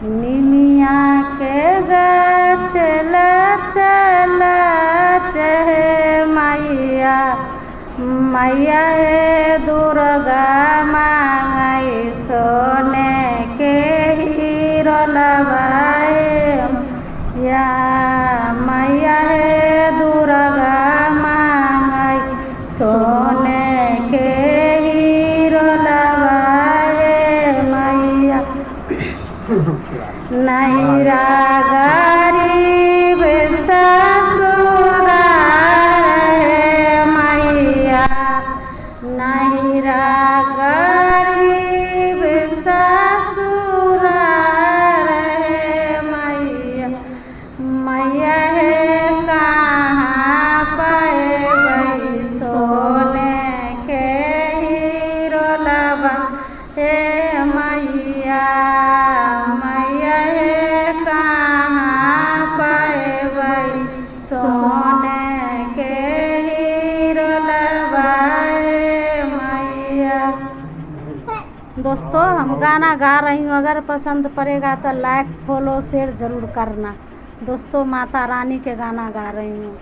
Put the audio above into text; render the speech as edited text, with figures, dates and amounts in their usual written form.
निमिया के गछल चल चहे मैया मैया हे दुर्गा मांगई सोने के हीरो लबाए या मैया हे दुर्गा मांगई सोने के हीरो लबाए मैया नैरा गरीब ससुर मैया नैरा गरीब ससुर मैया मैया हे कहाँ पैबै सोने के हीरो लबा हे मैया मैया हे कहाँ पैबै सोने के हीरो लबा हे मैया। दोस्तों हम गाना गा रही हूँ, अगर पसंद पड़ेगा तो लाइक फॉलो शेयर ज़रूर करना। दोस्तों माता रानी के गाना गा रही हूँ।